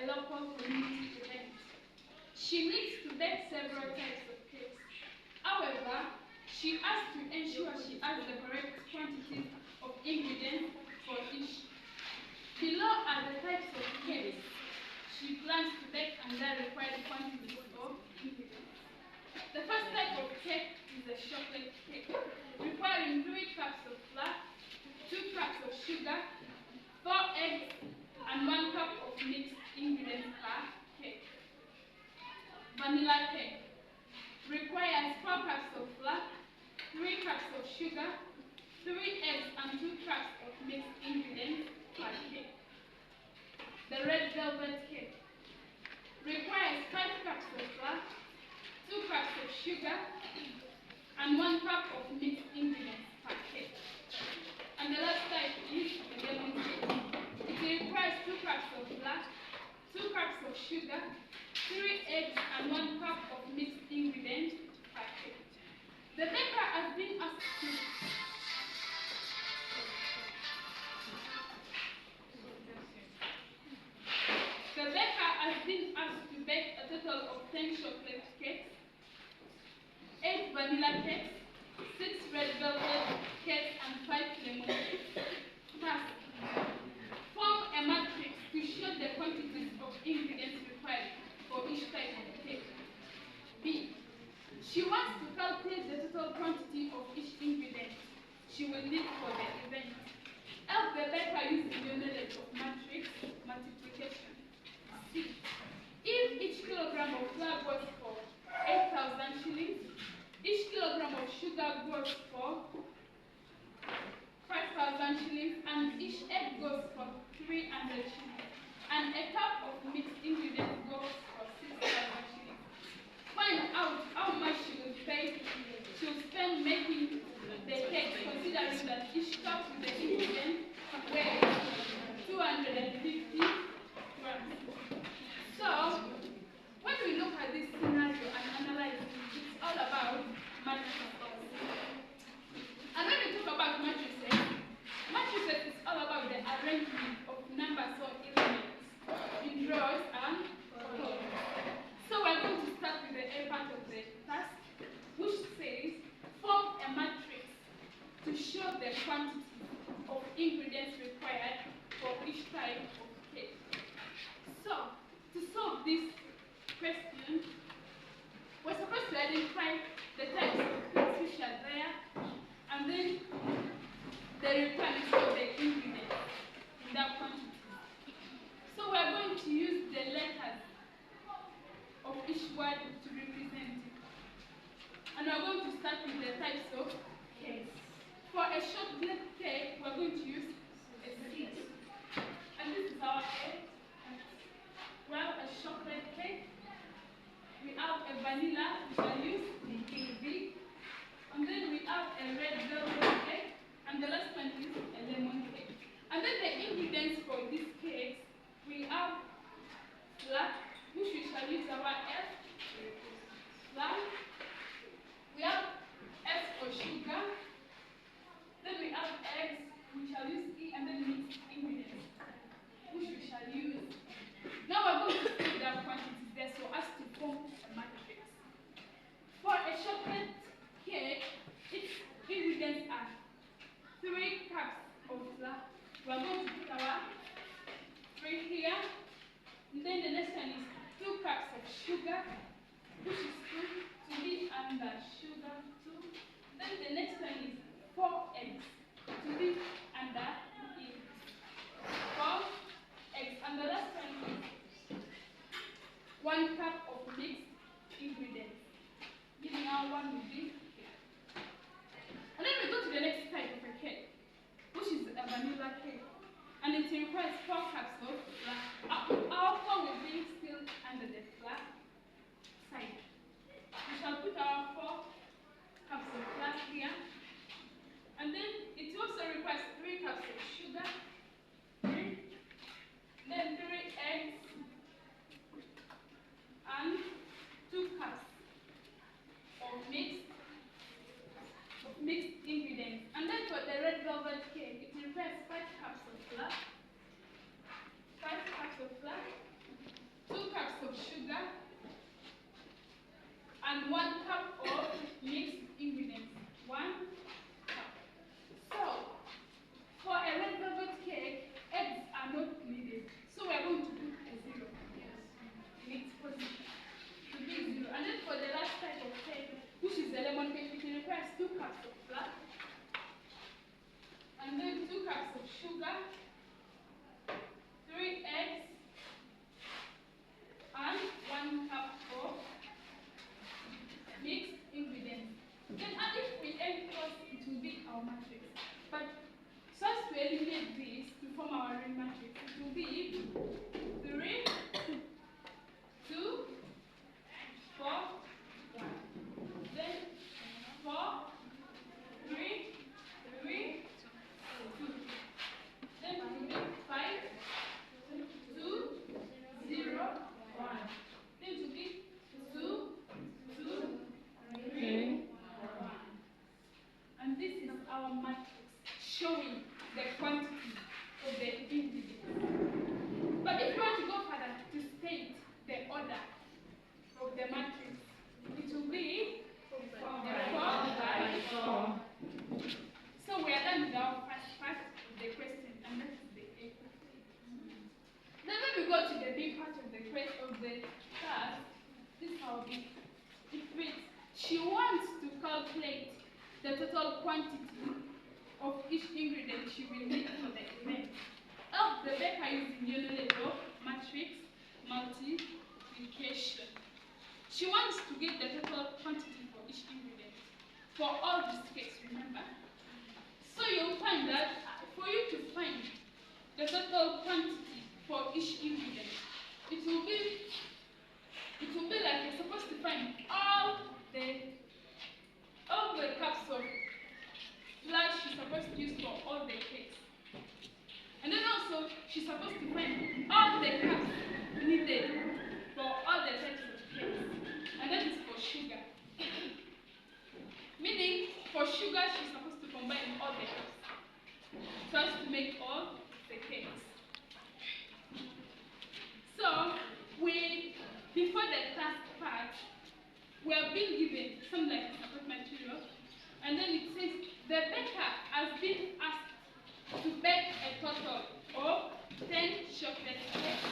a local community event. She needs to bake several types of cakes. However, she has to ensure she has the correct quantities of ingredients for each. Below are the types of cakes she plans to bake and the required quantities of ingredients. The first type of cake is a chocolate cake, requiring 3 cups of flour, 2 cups of sugar, 4 eggs, and 1 cup of mixed ingredients per cake. Vanilla cake requires 4 cups of flour, 3 cups of sugar, 3 eggs, and 2 cups of mixed ingredients per cake. The red velvet cake requires 5 cups of flour, 2 cups of sugar, and 1 cup of mixed ingredients per cake. And the last type is the lemon cake. It requires 2 cups of flour, 2 cups of sugar, 3 eggs, and 1 cup of mixed ingredients per cake. The baker has been asked to bake a total of 10 chocolate cakes, 8 vanilla cakes, 6 red velvet cakes, and 5 lemon cakes. Task: form a matrix to show the quantities of ingredients required for each type of cake. B. She wants to calculate the total quantity of each ingredient she will need for the event. Help the baker using the knowledge of matrix multiplication. C. If each kilogram of flour goes for 8,000 shillings, each kilogram of sugar goes for 5,000 shillings, and each egg goes for 300 shillings, and a cup of mixed ingredients goes for 6,000 shillings. Find out how much she will spend making the cake, considering that each cup with the ingredients weighs 250 grams. So, when we look at this scenario and analyze it, it's all about matrices. And when we talk about matrices is all about the arrangement of numbers or elements in rows and columns. So we're going to start with the A part of the task, which says form a matrix to show the quantity of ingredients required for each type of cake. So, to solve this question, we're supposed to identify the types of cakes which are there, and then the requirements of the ingredients in that quantity. So we're going to use the letters of each word to represent it. And we're going to start with the types of cakes. For a chocolate cake, we're going to use a C. And this is our A. We have a chocolate cake. We have a vanilla, we shall use the V. And then we have a red velvet cake. And the last one is a lemon cake. And then the ingredients for these cakes, we have flour, which we shall use our F. Flour. We have S for sugar. Then we have eggs, we shall use E, and then mixed ingredients, which we shall use. Now we're going to put the quantities there so as to form a matrix. For a chocolate cake, its ingredients are 3 cups of flour. We're going to put our 3 here. And then the next one is 2 cups of sugar, which is 2 to be under sugar 2. Then the next one is 4 eggs to be under E. 4 eggs. And the last one is 1 cup of mixed ingredients. Giving our 1 will be here. And then we go to the next type of a cake, which is a vanilla cake. And it requires 4 cups of flour. Our 4 will be still under the flour side. We shall put our 4 cups of flour here. And then it also requires 3 cups of go to the big part of the class, this is how big it reads. She wants to calculate the total quantity of each ingredient she will need for the event. Help the baker using yellow label, matrix, multiplication. She wants to get the total quantity for each ingredient. For all biscuits, remember? So you'll find that for you to find the total quantity for each ingredient, it will be like you're supposed to find all the cups of flour she's supposed to use for all the cakes. And then also she's supposed to find all the cups needed for all the types of cakes. And that is for sugar. Meaning for sugar she's supposed to combine all the cups so as to make all the cakes. So before the task part, we have been given some like support material, and then it says the baker has been asked to bake a total of 10 chocolate cakes,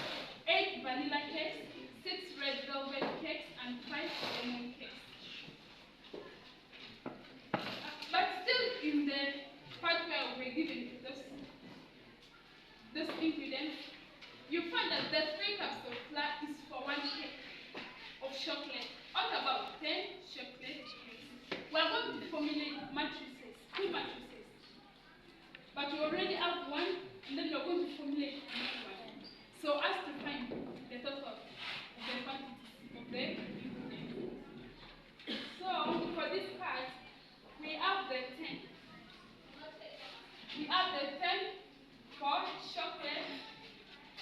8 vanilla cakes, 6 red velvet cakes, and 5 lemon cakes. But still in the part where we're given those ingredients, you find that the 3 cups of flour is for 1 cake of chocolate. What about 10 chocolate cakes? We are going to formulate matrices, 2 matrices. But we already have one, and then we are going to formulate another one. So as to find the total of the quantity of the ingredients. So for this part, we have the 10. We have the 10 for chocolate,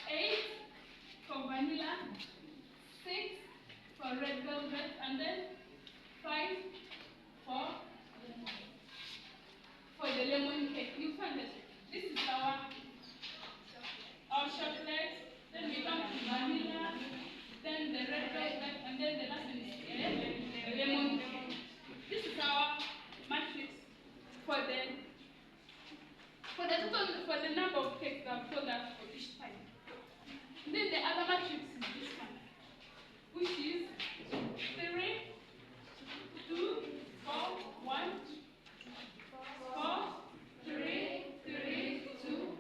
8 for vanilla, 6 for red velvet, and then 5 for the lemon cake. You find that this is our chocolate, then we come to vanilla, then the red velvet, and then the last one is the lemon cake. This is our matrix for the number of cakes that I've told us for each time. Then the other matrix is this one, which is 3, 2, 4, 1, 4, 3, 3, 2,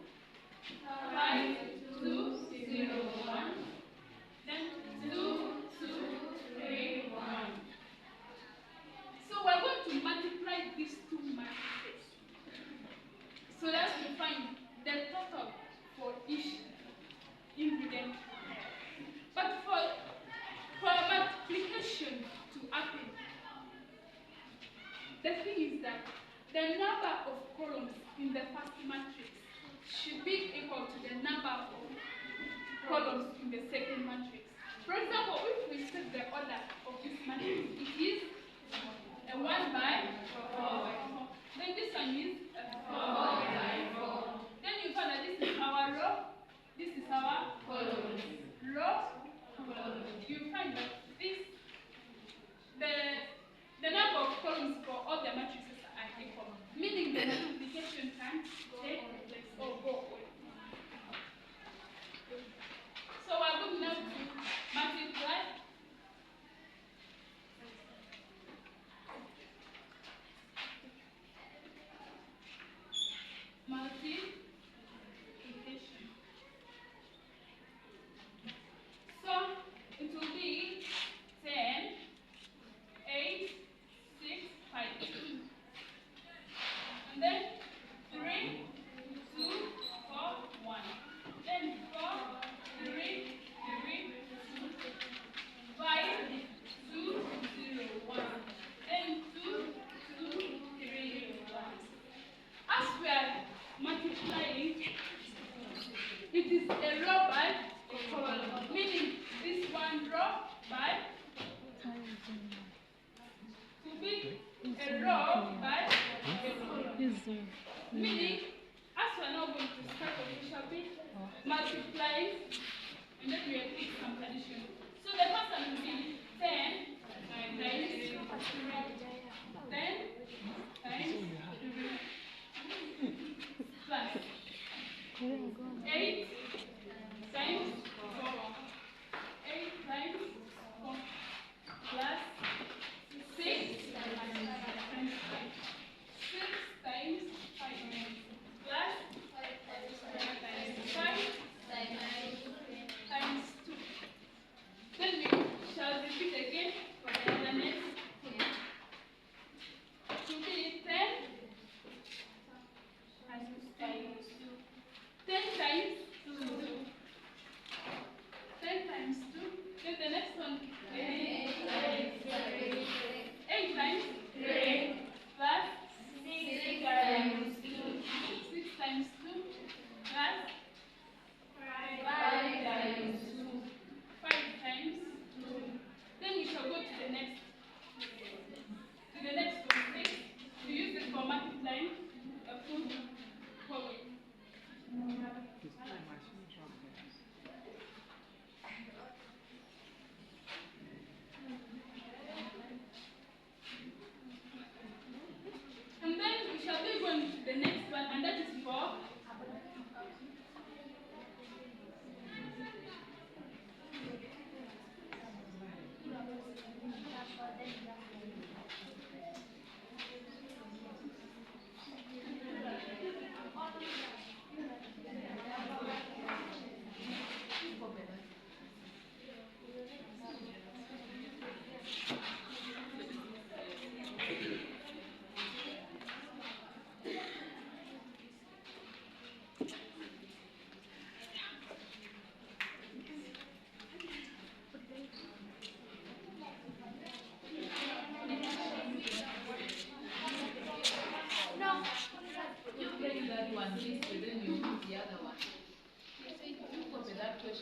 5, 2, 0, 1, then 2, 2, 3, 1. So we're going to multiply these 2 matrices so that we find the total for each ingredient. But for multiplication to happen, the thing is that the number of columns in the first matrix should be equal to the number of columns in the second matrix. For example, if we set the order of this matrix, it is a 1 by 4 by 4. Then this one is a 4 by 4. Then you find that this is our row, this is our column. Row, column. You find that the number of columns for all the matrices are equal, meaning the multiplication can take place or go away. So we're going now to multiply. Multiplication. So it will be 10, 8, 6, 5. And then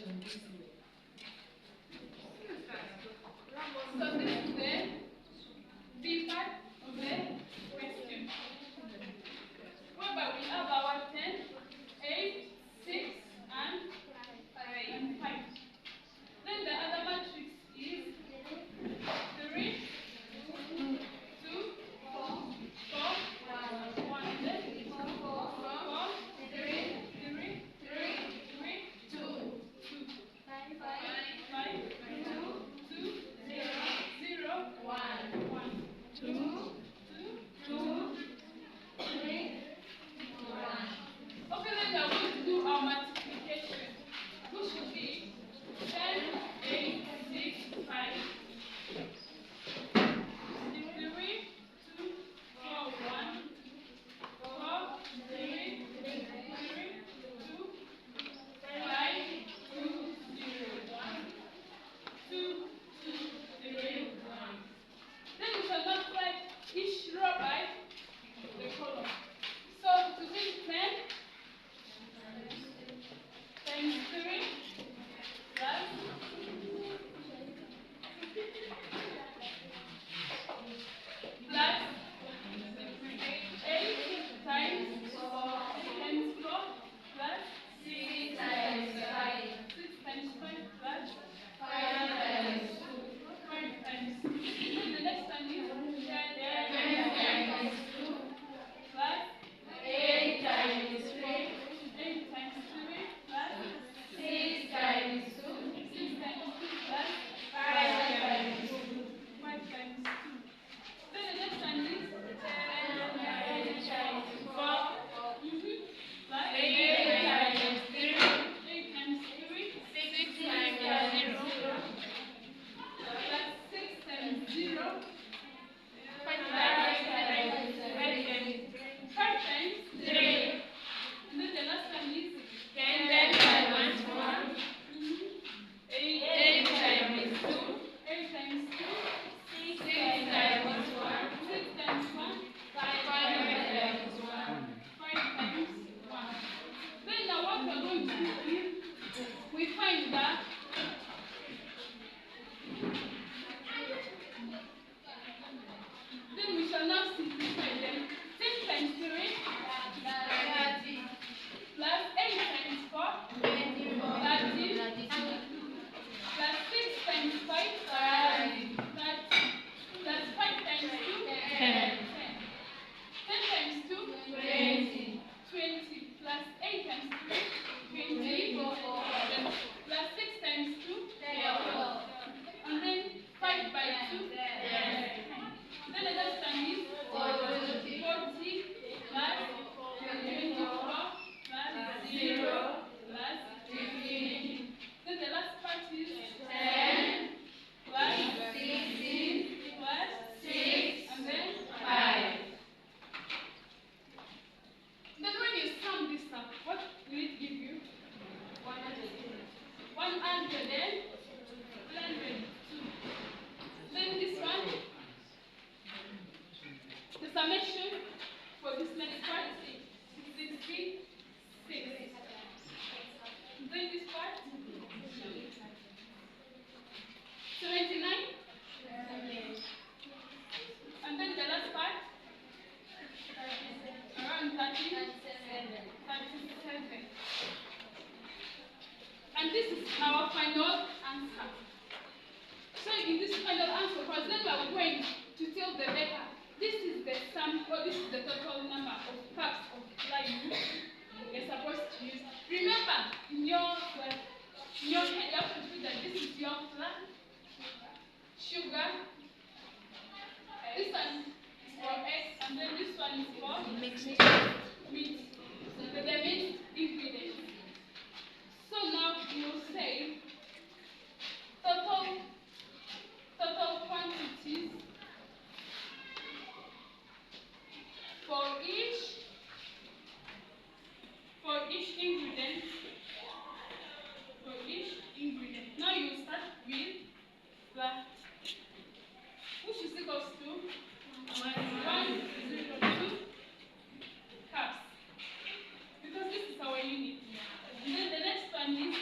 So this is the B part of the question. Whereby we have our 10, 8, 6, and 5. Then the other matrix is 3, 2, 4, 1. Then 4, 3, 2, 5, 2, 0, 1. 2, 3, 1. Okay, then we are going to do our multiplication, which should be 10, 8, 6, 5. 3, 2, 4, 1. 4, 3, 2, 5, 2, 0, 1. 2, 3, 1. Then we shall multiply each row by the column. So to this 10 times 3 plus 8 times 4 plus 6 times 5. 6 times 5 plus 5 times 2. 5 times 2. Then the next one is 10 times 2 plus 8 times 3. 8 times 3 plus 6 times 2. 6 times 2 plus 5 times 2. 5 times 2. Then the next one is 10 times 4 plus 8 times 3. 8 times 3 6 times 0 plus 6 times 0 5 times 3. And then the last one is 10 times 1. 8 times 2. 8 times 2. 6 times 1. 6 times 1. 5 times 1. 5 times 1. Then now what we are going to do is we find that then we shall now simplify them. 10 times 3 plus 8 times 4 13 plus 6 times 5 30 plus 5 times 2 10 times 2 20 plus 8 times 3 24 plus 6 times 2 12 and then 5 by 2 10. Then the next one is 40 plus 24 plus 0 plus 15. Then the last part is 10 plus 16 plus 6 and then 5. Then when you sum this up, what will it give you? 102. Then this one, the summation for this next part is 66. Then this part, 79. And then the last part, around 37. And this is our final answer. So in this final answer, for example, we are going to tell the data. This is the sum, or this is the total number of cups of flour you're supposed to use. Remember, in your head, you have to put that this is your flour, sugar. This one is for eggs, and then this one is for meat. The mixed ingredients. So now you will say total quantities for each ingredient. Now you start with the which is equals to 102 cups, because this is our unit. And then the next one is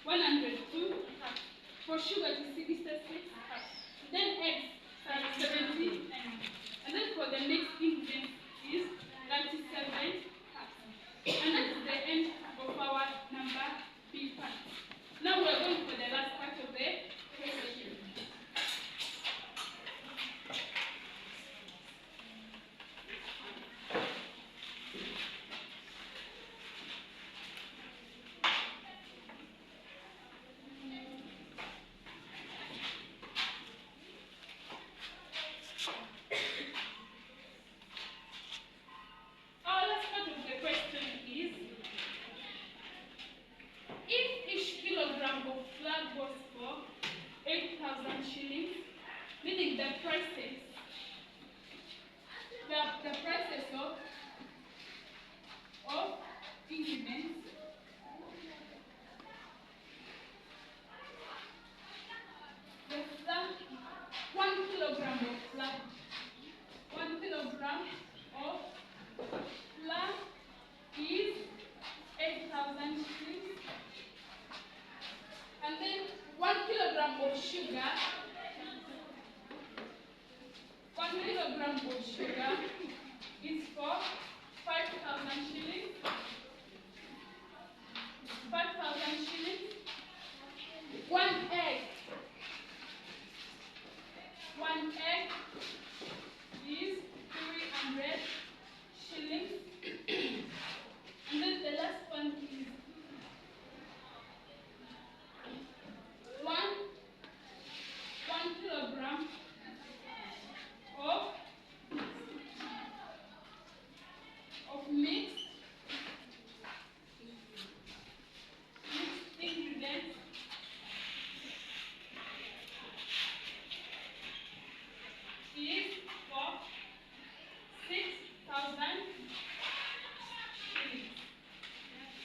102 cups. For sugar, it is 66 cups. Then eggs are 70, and then for the next ingredient is 37 cups. And that is the end of our number B part. Now we are going for the last part of the question. Our last part of the question is, if each kilogram of flour goes for 8,000 shillings, meaning the prices of ingredients, the flour, 1 kilogram of flour, 1 kilogram of flour is 8,000 shillings, and then 1 kilogram of sugar, 1 kilogram of sugar is for 5,000 shillings. 5,000 shillings. 1 egg. 1 egg is 300 shillings. And then the last one is 1 kilogram of mixed ingredients is for 6,000 shillings.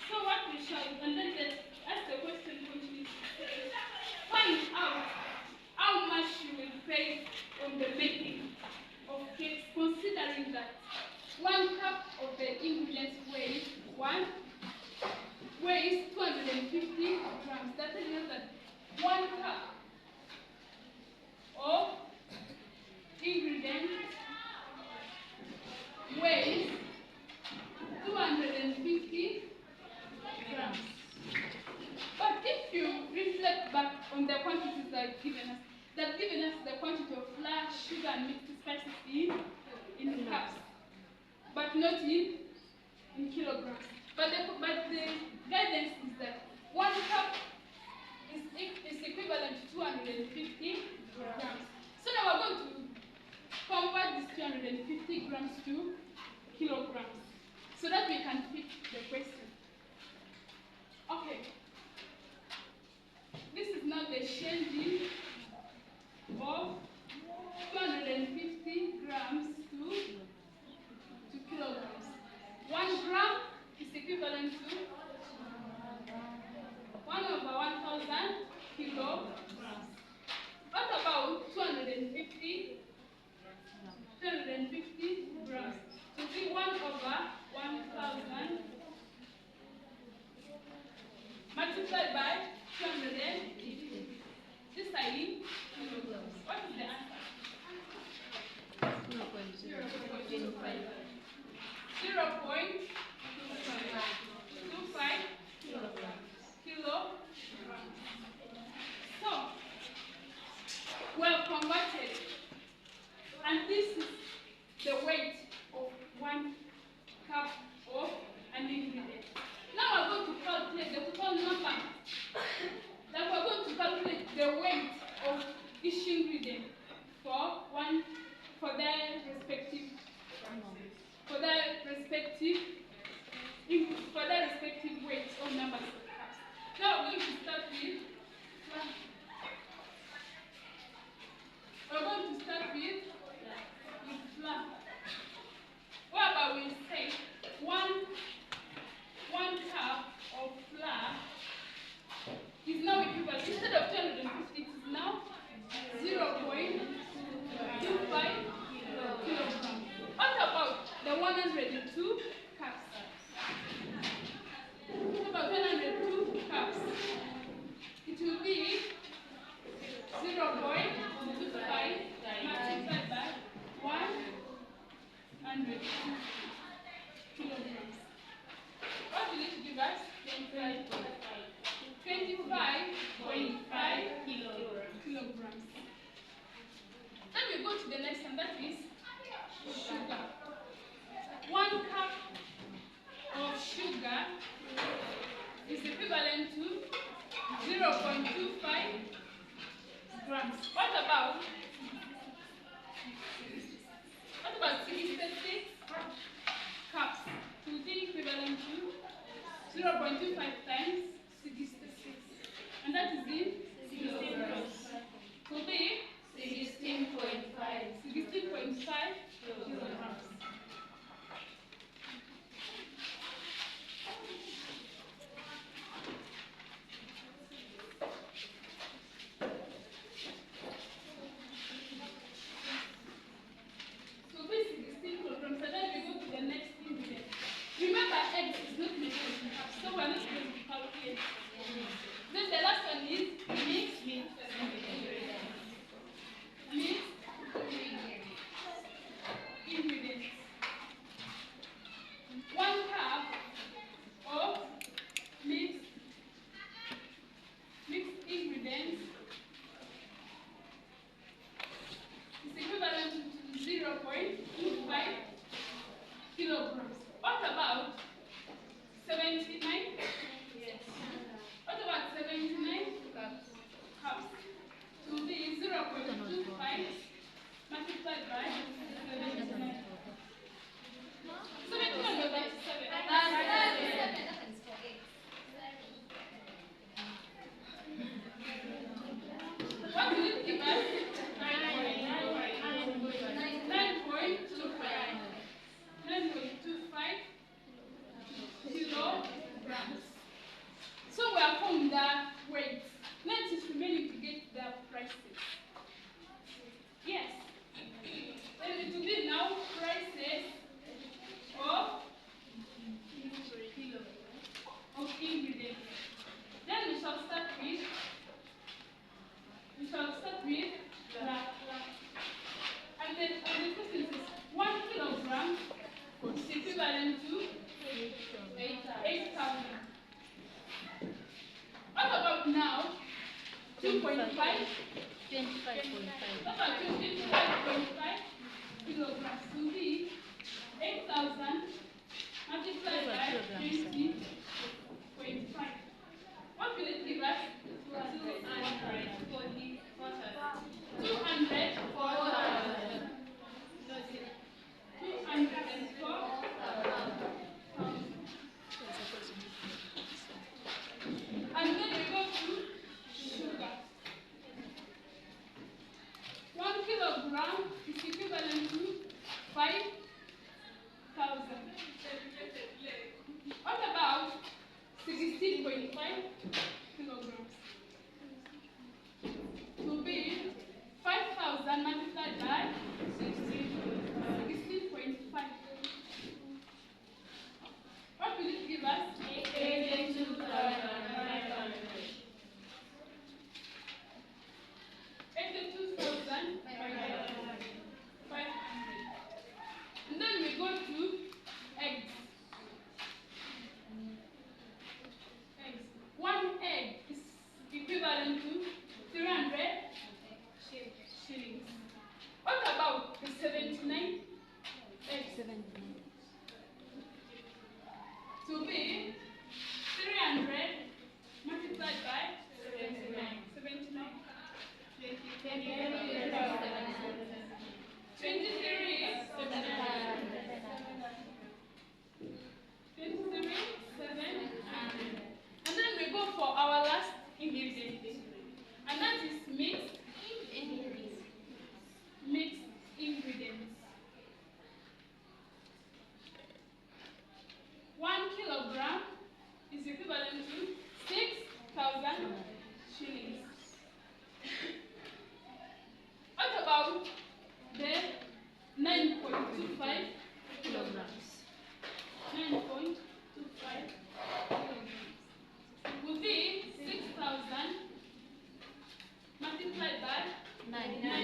So what we shall, and then as the question continues, find out how much you will pay on the making of cakes, considering that 1 cup of the ingredients weighs 250 grams. That means that 1 cup of ingredients weighs 250 grams. But if you reflect back on the quantities that they've given us the quantity of flour, sugar, and mixed spices in cups, but not in kilograms. But the guidance is that 1 cup is equivalent to 250 grams. So now we're going to convert this 250 grams to kilograms so that we can fit the question. Okay. This is now the changing of 250 grams to kilograms. 1 gram is equivalent to 1/1000 kilograms. What about 250 grams? So see 1/1000 multiplied by 250. This I in kilograms. What is the answer? 0.25 kilograms. So, well converted. And this is the weight of 1 cup of an ingredient. Now we're going to calculate the total number. Then we're going to calculate the weight of each ingredient for their respective weights or numbers of cups. Now we're going to start with flour. What about we say 1 cup of flour is now equivalent, instead of 250, it is now 0.25 kilograms. What about the 102 cups? What about 102 cups? give us 25.5 kilograms. Then we go to the next one, that is sugar. 1 cup of sugar is equivalent to 0.25 grams. What about 66 cups? It will be equivalent to 0.25 times 66, and that is in kilograms. It will be 16.5 kilograms. Then the last one is mixed ingredients. 1 cup of mixed ingredients is equivalent to 0.25 kilograms. What about 79? Yes. What about 79 cups? It will be 0.25 multiplied by 79. 79 over 7. What will it give us? 9.25 kilograms. So we have found the weight. Next is remaining to get the prices. Yes. Then it will be now prices of ingredients. Then we shall start with and then the question is 1 kilogram is equivalent to 8,000. What about now? 25.5 kilograms will be 8,000 multiplied by 20.5. What will it give us? 204,000. And then we go to sugar. 1 kilogram is equivalent to 5,000. What about 16.5 kilograms? It will be 5,000 multiplied by 16.5. What will it give us? 82,500. And then we go to eggs. 1 egg is equivalent to 300 shillings. What about the 79 eggs? To be 300 multiplied by 79. 700. And then we go for our last ingredient, and that is mixed ingredients. 1 kilogram is equivalent to 6,000 shillings. What about the 9.25 kilograms? 9.25 kilograms will be 6,000 multiplied by 9.25.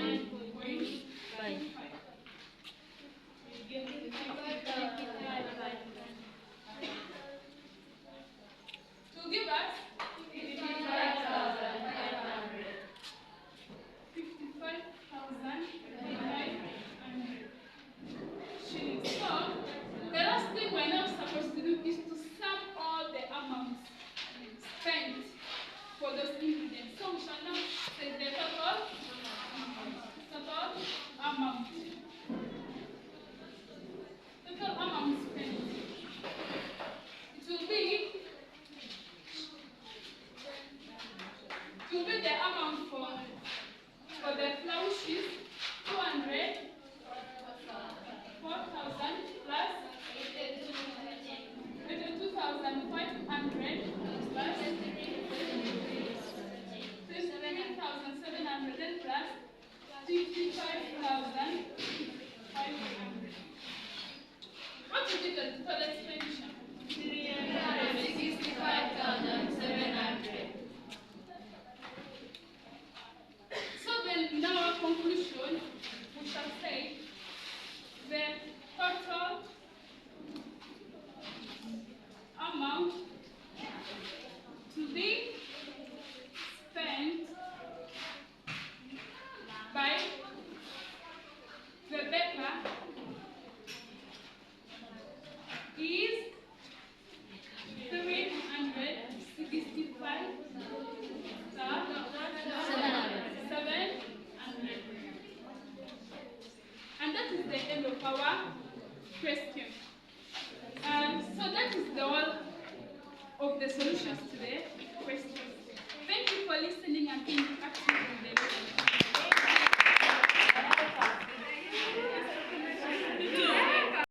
of our question. So that is the all of the solutions to the questions. Thank you for listening and being active in the lesson.